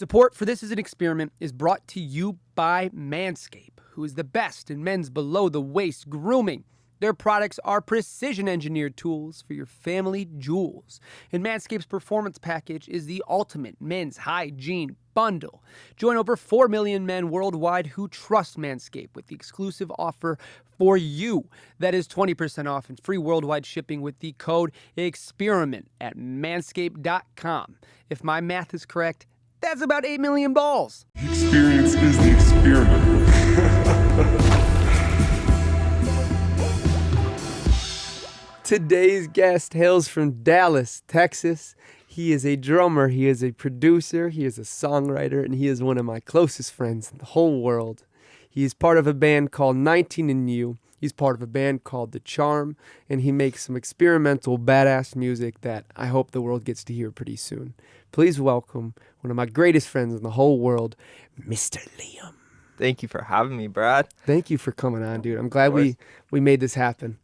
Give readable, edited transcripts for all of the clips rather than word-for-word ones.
Support for This Is an Experiment is brought to you by Manscaped, who is the best in men's below-the-waist grooming. Their products are precision-engineered tools for your family jewels. And Manscaped's Performance Package is the ultimate men's hygiene bundle. Join over 4 million men worldwide who trust Manscaped with the exclusive offer for you. That is 20% off and free worldwide shipping with the code EXPERIMENT at manscaped.com. If my math is correct, that's about 8 million balls. Experience is the experiment. Today's guest hails from Dallas, Texas. He is a drummer, he is a producer, he is a songwriter, and he is one of my closest friends in the whole world. He is part of a band called 19 and You. He's part of a band called The Charm, and he makes some experimental, badass music that I hope the world gets to hear pretty soon. Please welcome one of my greatest friends in the whole world, Mr. Liam. Thank you for having me, Brad. Thank you for coming on, dude. I'm glad we made this happen.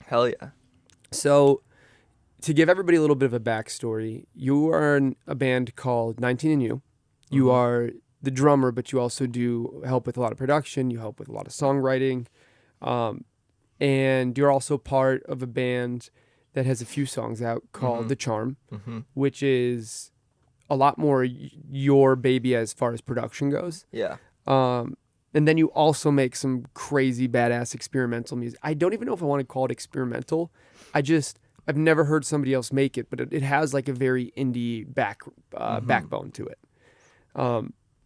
Hell yeah. So, to give everybody a little bit of a backstory, you are in a band called 19 and You. You are the drummer, but you also do help with a lot of production. You help with a lot of songwriting. And you're also part of a band that has a few songs out called The Charm, which is a lot more your baby as far as production goes. Yeah. And then you also make some crazy badass experimental music. I don't even know if I want to call it experimental. I've never heard somebody else make it, but it has like a very indie backbone to it.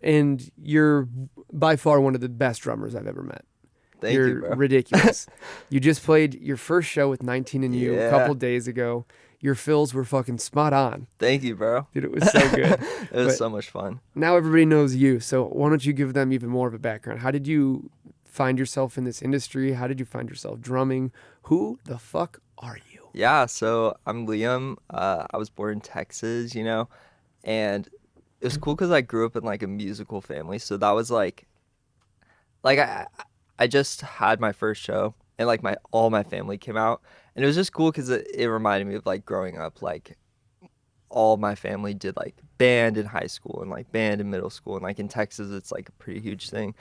And you're by far one of the best drummers I've ever met. Thank you, You're bro. ridiculous. You just played your first show with 19 and You a couple days ago. Your fills were fucking spot on. Thank you, bro. Dude, it was so good. It was so much fun. Now everybody knows you, so why don't you give them even more of a background? How did you find yourself in this industry? How did you find yourself drumming? Who the fuck are you? Yeah, so I'm Liam. I was born in Texas, and it was cool because I grew up in like a musical family. So that was like I just had my first show, and like all my family came out, and it was just cool because it reminded me of like growing up. Like all my family did like band in high school and like band in middle school, and like in Texas it's like a pretty huge thing.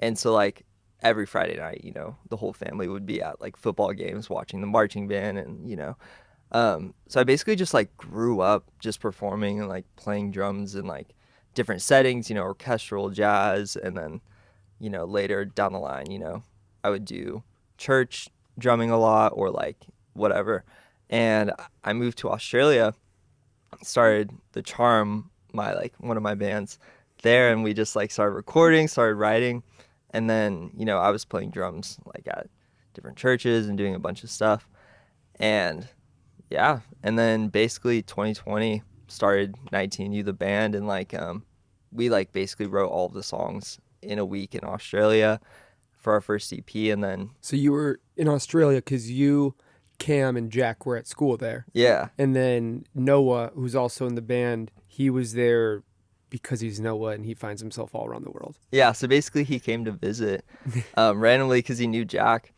And so like every Friday night, the whole family would be at like football games watching the marching band, and so I basically just like grew up just performing and like playing drums in like different settings, orchestral, jazz, and then later down the line, I would do church drumming a lot or like whatever. And I moved to Australia, started The Charm, one of my bands there, and we just like started recording, started writing. And then, I was playing drums like at different churches and doing a bunch of stuff. And yeah, and then basically 2020 started 19U the band, and like we like basically wrote all of the songs in a week in Australia for our first EP. And then So you were in Australia because you, Cam, and Jack were at school there. yeah, And then Noah, who's also in the band, he was there because he's Noah and he finds himself all around the world. yeah, so basically he came to visit randomly because he knew Jack.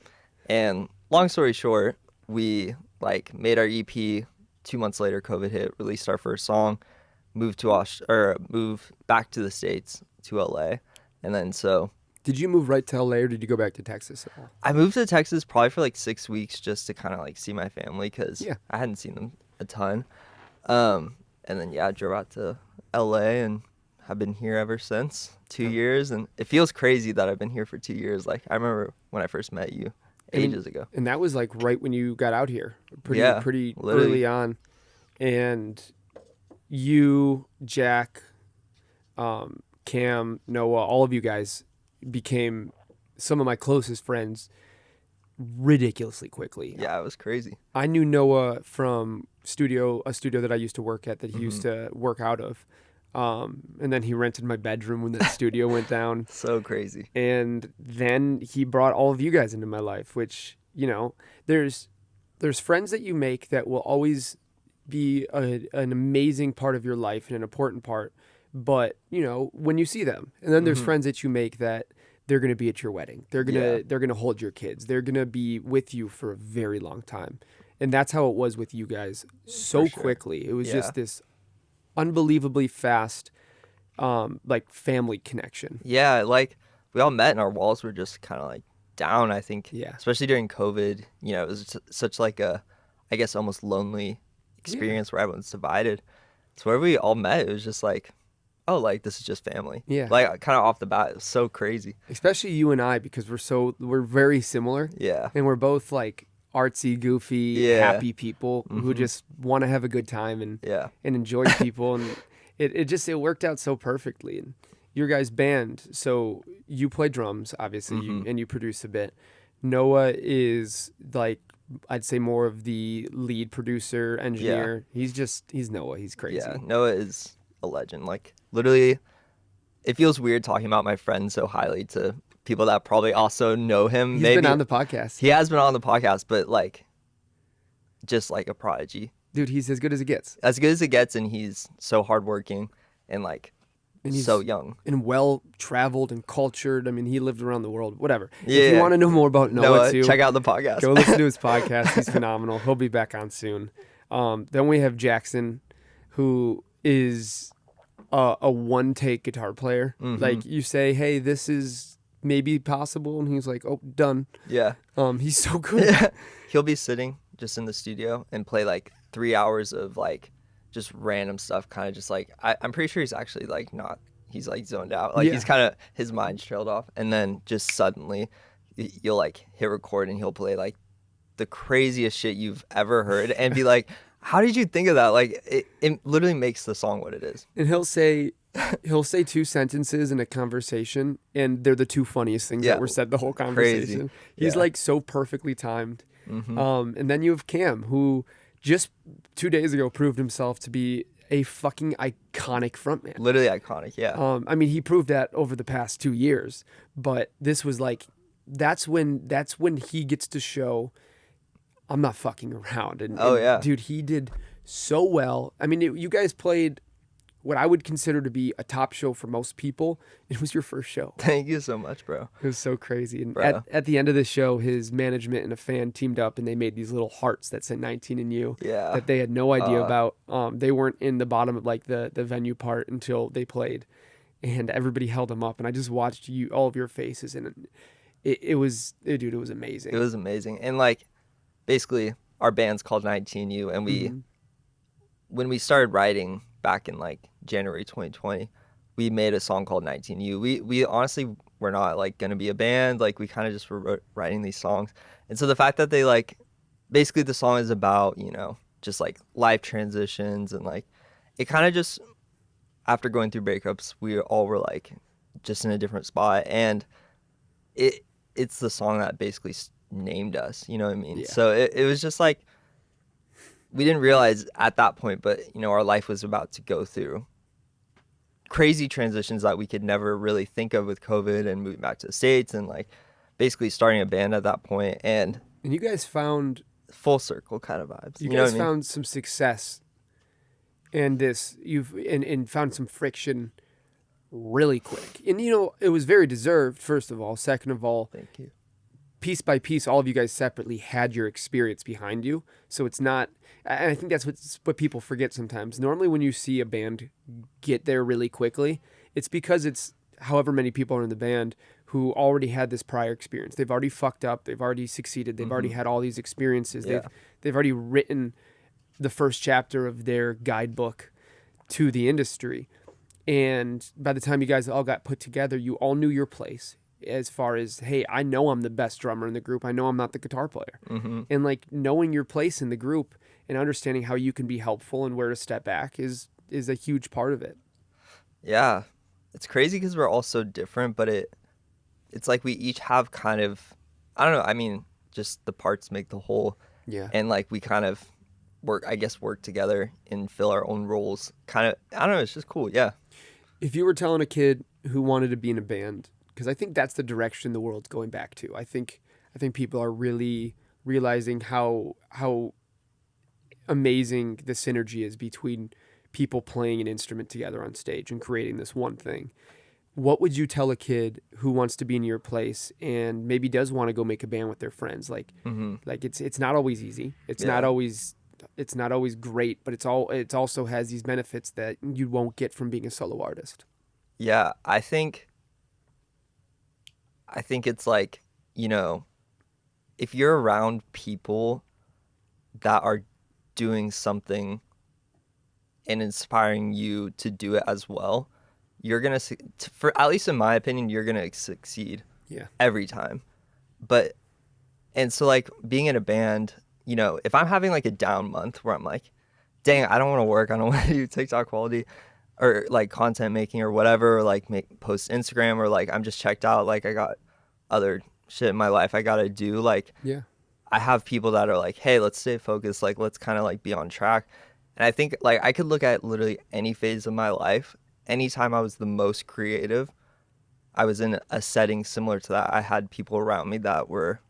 And long story short, we like made our EP. 2 months later, COVID hit, released our first song, moved back to the States, to LA. And then so Did you move right to LA or did you go back to Texas at all? I moved to Texas probably for like 6 weeks just to kind of like see my family because I hadn't seen them a ton. And then I drove out to LA and have been here ever since, 2 years. And it feels crazy that I've been here for 2 years. Like I remember when I first met you ages ago. And that was like right when you got out here, pretty literally early on. And you, Jack, Cam, Noah, all of you guys became some of my closest friends ridiculously quickly. Yeah, it was crazy. I knew Noah from a studio that I used to work at that he used to work out of. And then he rented my bedroom when the studio went down. So crazy. And then he brought all of you guys into my life, which, there's friends that you make that will always be an amazing part of your life and an important part. But, when you see them, and then there's friends that you make that they're going to be at your wedding. They're going to hold your kids. They're going to be with you for a very long time. And that's how it was with you guys so quickly. It was just this unbelievably fast like family connection. Yeah, like we all met and our walls were just kind of like down, I think. Yeah. Especially during COVID, you know, it was such like a, I guess, almost lonely experience where everyone's divided. So where we all met, it was just like, oh, like this is just family. Yeah. Like kind of off the bat, it was so crazy. Especially you and I, because we're very similar. Yeah. And we're both like artsy, goofy, Yeah. happy people who just want to have a good time and Yeah. and enjoy people. And it worked out so perfectly. And your guys' band, so you play drums, obviously, and you produce a bit. Noah is like, I'd say more of the lead producer, engineer. He's Noah. He's crazy. Yeah. Noah is a legend. Like literally, it feels weird talking about my friend so highly to people that probably also know him. He's Maybe been on the podcast. he has been on the podcast, but like, just like a prodigy. Dude, he's as good as it gets. As good as it gets, and he's so hardworking and like And he's so young. and well-traveled and cultured. I mean, he lived around the world, whatever. Yeah. If you want to know more about Noah, too, check out the podcast. go listen to his podcast. He's phenomenal. He'll be back on soon. Then we have Jackson, who is a one-take guitar player. Like, you say, hey, this is maybe possible, and he's like, oh, done. Yeah. He's so good. He'll be sitting just in the studio and play like 3 hours of like just random stuff, kind of just like I'm pretty sure he's actually like not, he's like zoned out, like he's kind of, his mind's trailed off, and then just suddenly you'll like hit record and he'll play like the craziest shit you've ever heard and be like, how did you think of that? Like it literally makes the song what it is. And he'll say two sentences in a conversation, and they're the two funniest things that were said the whole conversation. Crazy. He's like so perfectly timed. And then you have Cam, who just 2 days ago proved himself to be a fucking iconic frontman. Literally iconic, yeah. I mean, he proved that over the past 2 years, but this was like, that's when he gets to show, I'm not fucking around. And dude, he did so well. I mean, you guys played what I would consider to be a top show for most people. It was your first show. Thank you so much, bro. It was so crazy. And Bro. at the end of the show, his management and a fan teamed up, and they made these little hearts that said 19 and you that they had no idea about. They weren't in the bottom of like the venue part until they played, and everybody held them up. And I just watched all of your faces, and it was amazing. It was amazing. And like, basically, our band's called 19U, and we, when we started writing back in like January 2020, we made a song called 19U. We honestly were not like gonna be a band. Like we kind of just were writing these songs, and so the fact that they like, basically the song is about, you know, just like life transitions, and like it kind of just, after going through breakups, we all were like just in a different spot, and it's the song that basically named us, you know what I mean? So it was just like, we didn't realize at that point, but you know, our life was about to go through crazy transitions that we could never really think of with COVID and moving back to the States, and like basically starting a band at that point, and you guys found full circle kind of vibes. You know guys what I mean? found some success in this. And found some friction really quick. And you know, it was very deserved, first of all. Second of all, Thank you. Piece by piece, all of you guys separately had your experience behind you. So it's not, and I think that's what people forget sometimes. Normally when you see a band get there really quickly, it's because it's however many people are in the band who already had this prior experience. They've already fucked up. They've already succeeded. They've already had all these experiences. They've already written the first chapter of their guidebook to the industry. And by the time you guys all got put together, you all knew your place. As far as, hey, I know I'm the best drummer in the group. I know I'm not the guitar player. And like knowing your place in the group and understanding how you can be helpful and where to step back is a huge part of it. Yeah. It's crazy because we're all so different, but it's like we each have kind of, I don't know, I mean, just the parts make the whole. Yeah. And like we kind of work together and fill our own roles. Kind of, I don't know, it's just cool. Yeah. If you were telling a kid who wanted to be in a band, because I think that's the direction the world's going back to. I think people are really realizing how amazing the synergy is between people playing an instrument together on stage and creating this one thing. What would you tell a kid who wants to be in your place and maybe does want to go make a band with their friends? Like, like it's not always easy. It's not always great, but it also has these benefits that you won't get from being a solo artist. Yeah, I think it's like, you know, if you're around people that are doing something and inspiring you to do it as well, you're gonna for at least in my opinion, you're gonna succeed Yeah. every time. But and so like being in a band, you know, if I'm having like a down month where I'm like, dang, I don't want to work, I don't want to do TikTok quality or like content making or whatever, or like make post Instagram, or like I'm just checked out, like I got other shit in my life I gotta do. Like Yeah. I have people that are like, hey, let's stay focused, like let's kind of like be on track. And I think like I could look at literally any phase of my life. Anytime I was the most creative, I was in a setting similar to that. I had people around me that were,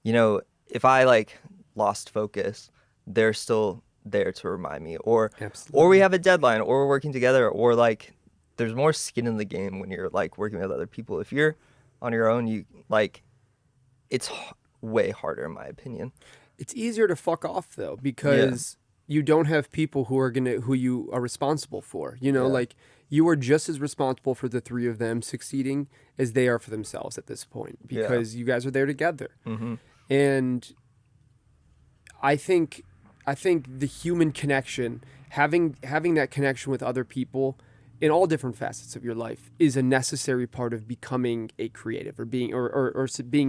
you know, if I like lost focus, they're still there to remind me, or we Absolutely. have a deadline, or we're working together, or like there's more skin in the game when you're like working with other people. If you're on your own, you like it's way harder in my opinion. It's easier to fuck off though because you don't have people who you are responsible for. You know, Yeah. like you are just as responsible for the three of them succeeding as they are for themselves at this point because you guys are there together. Mm-hmm. And I think the human connection, having that connection with other people in all different facets of your life is a necessary part of becoming a creative or being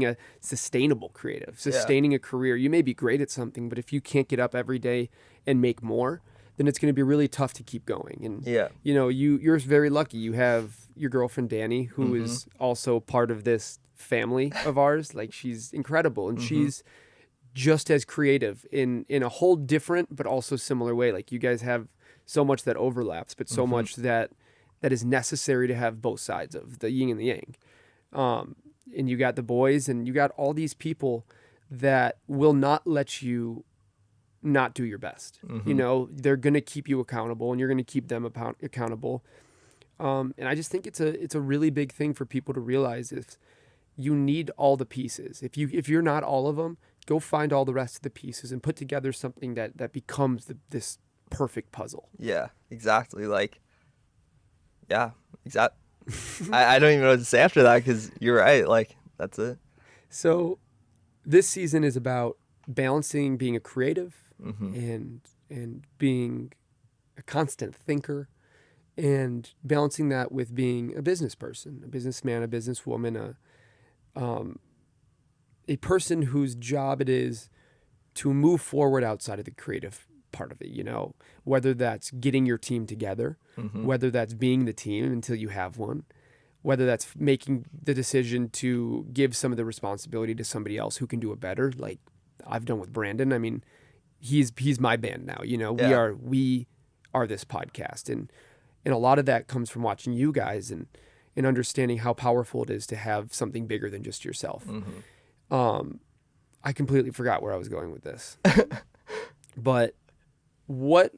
a sustainable creative, sustaining a career. You may be great at something, but if you can't get up every day and make more, then it's going to be really tough to keep going. And Yeah. you know, you're very lucky. You have your girlfriend Danny, who is also part of this family of ours. Like she's incredible, and she's just as creative in a whole different but also similar way. Like you guys have so much that overlaps, but so much that is necessary to have both sides of the yin and the yang. And you got the boys, and you got all these people that will not let you not do your best. You know, they're going to keep you accountable, and you're going to keep them accountable. And I just think it's a really big thing for people to realize is you need all the pieces. If you're not all of them, go find all the rest of the pieces and put together something that becomes this perfect puzzle. Yeah, exactly. Like, yeah, exact. I don't even know what to say after that because you're right. Like, that's it. So this season is about balancing being a creative and being a constant thinker, and balancing that with being a business person, a businessman, a businesswoman, a person whose job it is to move forward outside of the creative part of it, you know, whether that's getting your team together, whether that's being the team until you have one, whether that's making the decision to give some of the responsibility to somebody else who can do it better, like I've done with Brandon. I mean, he's my band now, you know. Yeah. We are this podcast, and a lot of that comes from watching you guys and understanding how powerful it is to have something bigger than just yourself. I completely forgot where I was going with this. But I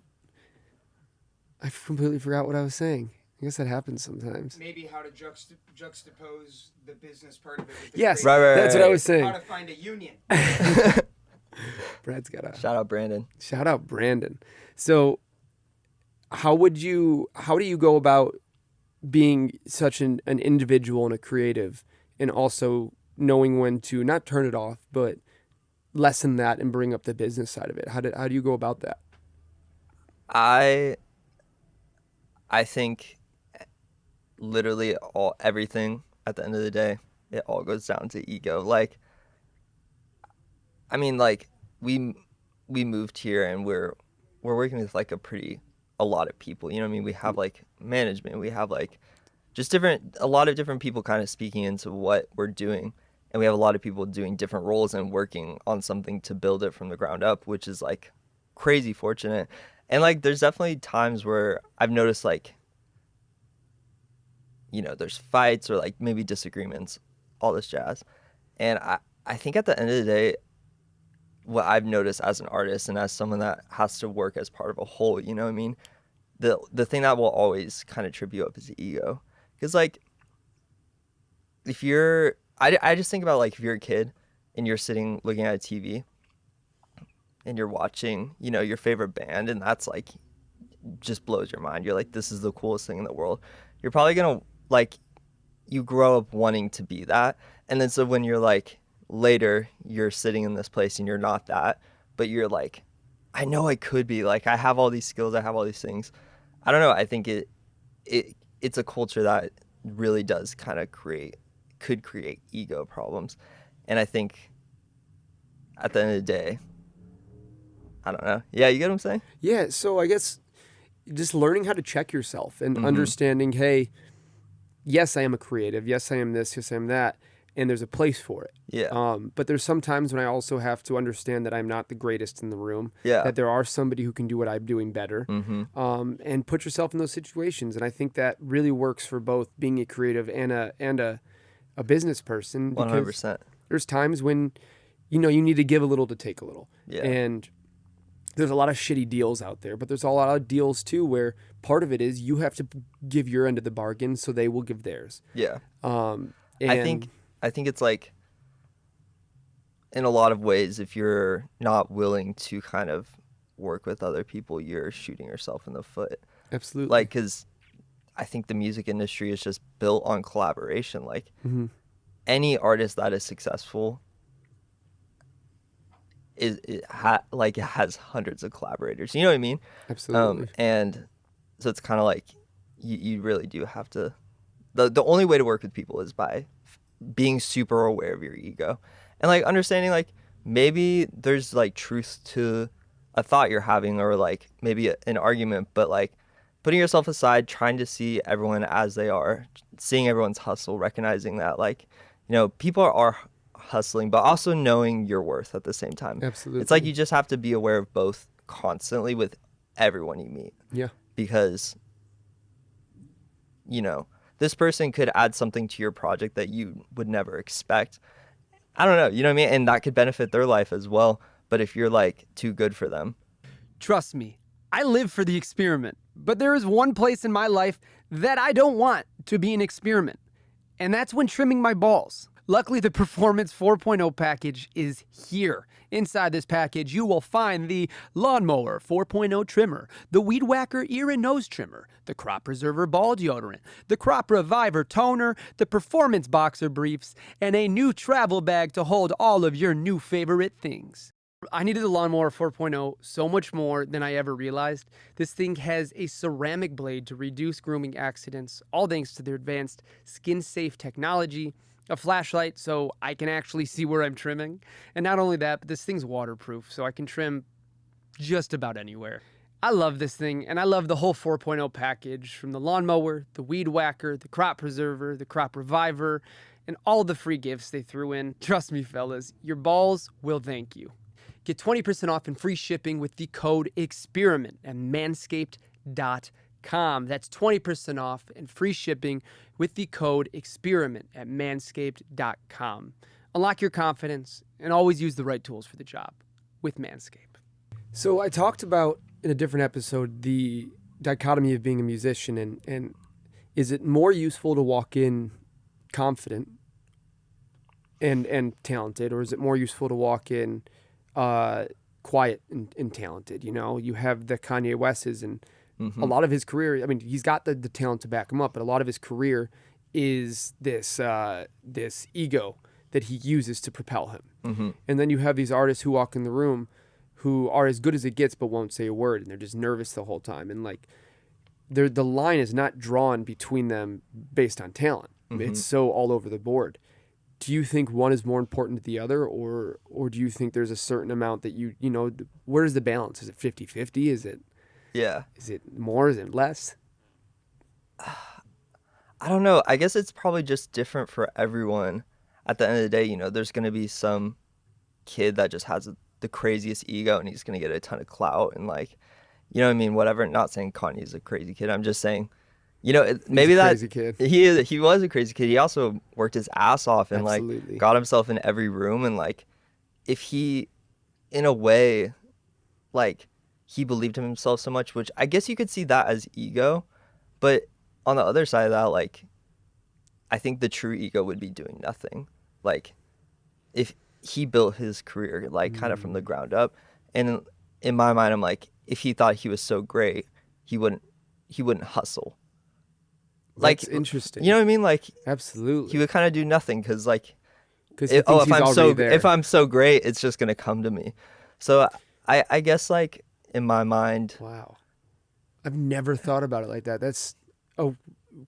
completely forgot what I was saying. I guess that happens sometimes. Maybe how to juxtapose the business part of it with the Yes, creative. Right. that's what I was saying. How to find a union. Brad's got a Shout out Brandon. shout out Brandon. So how do you go about being such an individual and a creative, and also knowing when to not turn it off, but lessen that and bring up the business side of it? How do you go about that? I think literally everything at the end of the day, it all goes down to ego. Like, I mean, like we moved here and we're working with like a lot of people. You know what I mean? We have like management, we have like just a lot of different people kind of speaking into what we're doing. And we have a lot of people doing different roles and working on something to build it from the ground up, which is like crazy fortunate. And like, there's definitely times where I've noticed like, you know, there's fights or like maybe disagreements, all this jazz. And I think at the end of the day, what I've noticed as an artist and as someone that has to work as part of a whole, you know what I mean? The thing that will always kind of trip you up is the ego. Because like, if you're, I just think about like if you're a kid and you're sitting looking at a TV and you're watching, you know, your favorite band, and that's like just blows your mind. You're like, this is the coolest thing in the world. You're probably gonna like you grow up wanting to be that. And then so when you're like later, you're sitting in this place and you're not that, but you're like, I know I could be, like, I have all these skills, I have all these things. I don't know. I think it's a culture that really does kind of could create ego problems. And I think at the end of the day, I don't know. Yeah, you get what I'm saying? Yeah, so I guess just learning how to check yourself and understanding, hey, yes, I am a creative. Yes, I am this. Yes, I am that. And there's a place for it. Yeah. But there's some times when I also have to understand that I'm not the greatest in the room. Yeah. That there are somebody who can do what I'm doing better. Mm-hmm. And put yourself in those situations. And I think that really works for both being a creative and a business person. 100%. There's times when, you need to give a little to take a little. Yeah. And there's a lot of shitty deals out there, but there's a lot of deals too where part of it is you have to give your end of the bargain so they will give theirs. Yeah. And I think it's like, in a lot of ways, if you're not willing to kind of work with other people, you're shooting yourself in the foot. Absolutely. Like, because I think the music industry is just built on collaboration. Like, any artist that is successful it has hundreds of collaborators. You know what I mean? Absolutely. And so it's kind of like you really do have to. The only way to work with people is by being super aware of your ego and like understanding like maybe there's like truth to a thought you're having or like maybe an argument, but like putting yourself aside, trying to see everyone as they are, seeing everyone's hustle, recognizing that like, people are hustling, but also knowing your worth at the same time. Absolutely. It's like you just have to be aware of both constantly with everyone you meet. Yeah. Because, this person could add something to your project that you would never expect. I don't know, you know what I mean? And that could benefit their life as well. But if you're like too good for them. Trust me, I live for the experiment. But there is one place in my life that I don't want to be an experiment. And that's when trimming my balls. Luckily, the Performance 4.0 package is here. Inside this package, you will find the Lawnmower 4.0 trimmer, the Weed Whacker ear and nose trimmer, the Crop Preserver ball deodorant, the Crop Reviver toner, the Performance boxer briefs, and a new travel bag to hold all of your new favorite things. I needed the Lawnmower 4.0 so much more than I ever realized. This thing has a ceramic blade to reduce grooming accidents, all thanks to their advanced skin-safe technology, a flashlight so I can actually see where I'm trimming. And not only that, but this thing's waterproof, so I can trim just about anywhere. I love this thing, and I love the whole 4.0 package, from the lawnmower, the weed whacker, the crop preserver, the crop reviver, and all the free gifts they threw in. Trust me, fellas, your balls will thank you. Get 20% off and free shipping with the code EXPERIMENT at manscaped.com. That's 20% off and free shipping with the code EXPERIMENT at manscaped.com. Unlock your confidence and always use the right tools for the job with Manscaped. So I talked about in a different episode the dichotomy of being a musician and is it more useful to walk in confident and talented, or is it more useful to walk in quiet and talented? You have the Kanye West's and a lot of his career, I mean, he's got the talent to back him up, but a lot of his career is this ego that he uses to propel him. And then you have these artists who walk in the room who are as good as it gets but won't say a word, and they're just nervous the whole time. And like, the line is not drawn between them based on talent. It's so all over the board. Do you think one is more important to the other, or do you think there's a certain amount that where's the balance? Is it 50-50? Is it more? Is it less? I don't know. I guess it's probably just different for everyone. At the end of the day, there's going to be some kid that just has the craziest ego and he's going to get a ton of clout and like, you know what I mean? Whatever. Not saying Kanye's a crazy kid. I'm just saying, maybe He's a that crazy kid. He was a crazy kid. He also worked his ass off and Absolutely. like got himself in every room. And like, if he, in a way, like, he believed in himself so much, which I guess you could see that as ego. But on the other side of that, like, I think the true ego would be doing nothing. Like, if he built his career, like, kind of from the ground up. And in my mind, I'm like, if he thought he was so great, he wouldn't hustle. like That's interesting. You know what I mean? Like Absolutely. he would kind of do nothing because like Because if I'm so great, it's just gonna come to me. So I guess like in my mind, Wow. I've never thought about it like that. That's a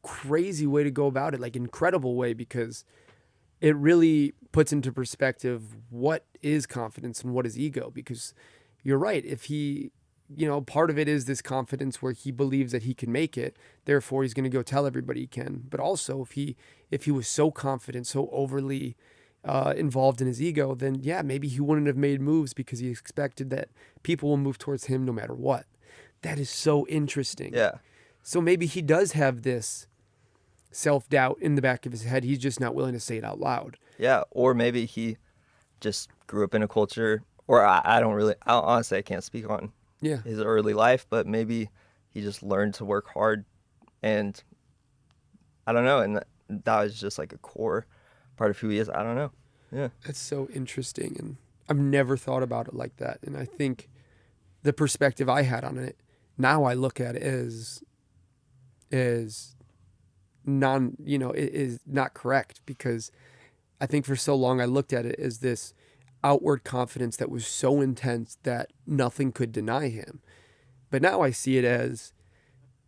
crazy way to go about it, like incredible way, because it really puts into perspective what is confidence and what is ego. Because you're right. If he, part of it is this confidence where he believes that he can make it. Therefore, he's going to go tell everybody he can. But also, if he was so confident, so overly involved in his ego, then yeah, maybe he wouldn't have made moves because he expected that people will move towards him no matter what. That is so interesting. yeah, So maybe he does have this self-doubt in the back of his head. He's just not willing to say it out loud. yeah, or maybe he just grew up in a culture, or honestly, I can't speak on Yeah. his early life, but maybe he just learned to work hard, and I don't know, and that was just like a core part of who he is. I don't know. Yeah. That's so interesting. And I've never thought about it like that. And I think the perspective I had on it, now I look at it as is not correct, because I think for so long I looked at it as this outward confidence that was so intense that nothing could deny him. But now I see it as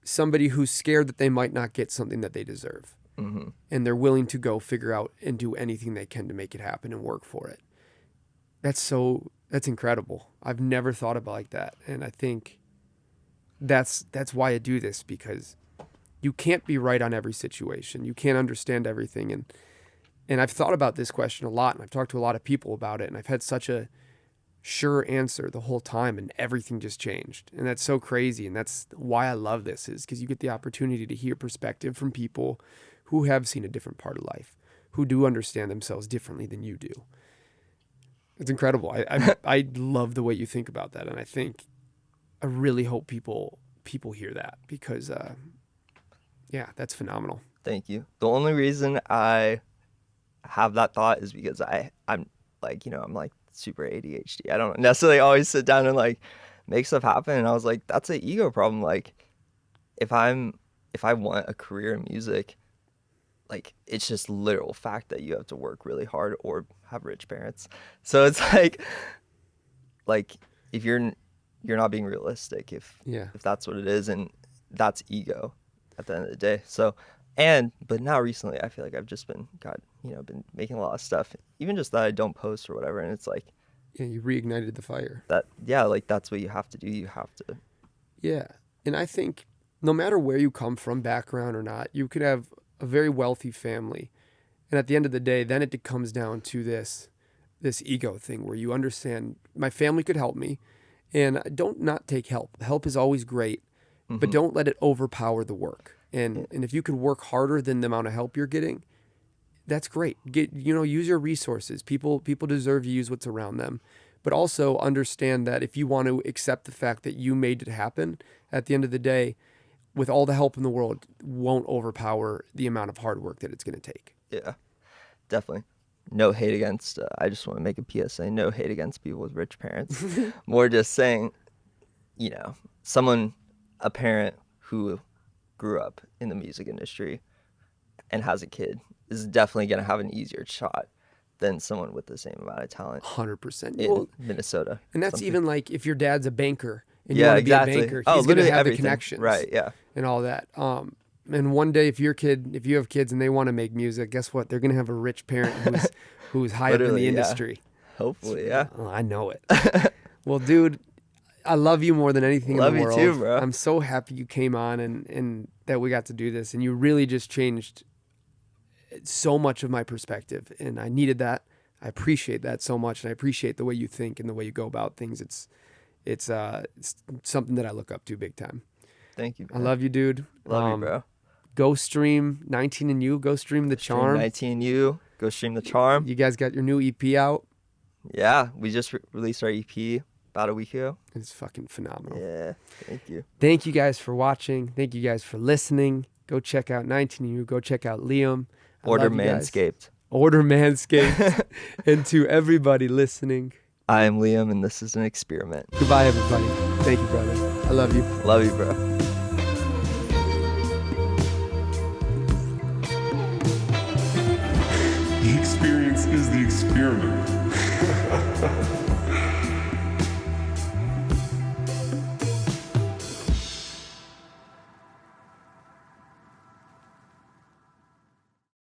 somebody who's scared that they might not get something that they deserve. Mm-hmm. And they're willing to go figure out and do anything they can to make it happen and work for it. That's incredible. I've never thought about it like that. And I think that's why I do this, because you can't be right on every situation. You can't understand everything. And I've thought about this question a lot, and I've talked to a lot of people about it, and I've had such a sure answer the whole time, and everything just changed. And that's so crazy. And that's why I love this, is because you get the opportunity to hear perspective from people who have seen a different part of life, who do understand themselves differently than you do. It's incredible. I love the way you think about that. And I really hope people hear that, because, yeah, that's phenomenal. Thank you. The only reason I have that thought is because I'm like, I'm like super ADHD. I don't necessarily always sit down and like make stuff happen. And I was like, that's an ego problem. Like if I want a career in music, like it's just literal fact that you have to work really hard or have rich parents. So it's like if you're not being realistic, if that's what it is, and that's ego at the end of the day. So but now recently I feel like I've just been making a lot of stuff, even just that I don't post or whatever, and it's like, yeah, you reignited the fire. Like that's what you have to do. You have to. Yeah. And I think no matter where you come from, background or not, you could have a very wealthy family. And at the end of the day, then it comes down to this ego thing where you understand my family could help me, and don't not take help. Help is always great, but don't let it overpower the work. And if you could work harder than the amount of help you're getting, that's great. Use your resources. People deserve to use what's around them. But also understand that if you want to accept the fact that you made it happen, at the end of the day, with all the help in the world, won't overpower the amount of hard work that it's going to take. Yeah, definitely. No hate against, I just want to make a PSA, no hate against people with rich parents. More just saying, a parent who grew up in the music industry and has a kid is definitely going to have an easier shot than someone with the same amount of talent. 100%. In Minnesota. And that's even like if your dad's a banker and you Yeah, want to exactly. be a banker, Oh, he's going to literally have everything. the connections. Right, yeah. And all that. And one day if you have kids and they want to make music, guess what? They're going to have a rich parent who's high up in the Literally, yeah. industry. Hopefully, yeah. Oh, I know it. Well, dude, I love you more than anything Love in the you world. too, bro. I'm so happy you came on and that we got to do this. And you really just changed so much of my perspective. And I needed that. I appreciate that so much. And I appreciate the way you think and the way you go about things. It's something that I look up to big time. Thank you, I man. love you, dude. Love you, bro. Go stream 19 and You. Go stream The Charm. 19 You. Go stream The Charm. You guys got your new EP out. Yeah, we just released our EP about a week ago. It's fucking phenomenal. Yeah, thank you. Thank you guys for watching. Thank you guys for listening. Go check out 19 and You. Go check out Liam. Order Manscaped. Order Manscaped. And to everybody listening, I am Liam, and this is an experiment. goodbye, everybody. Thank you, brother. I love you. Love you, bro. Experience is the experiment.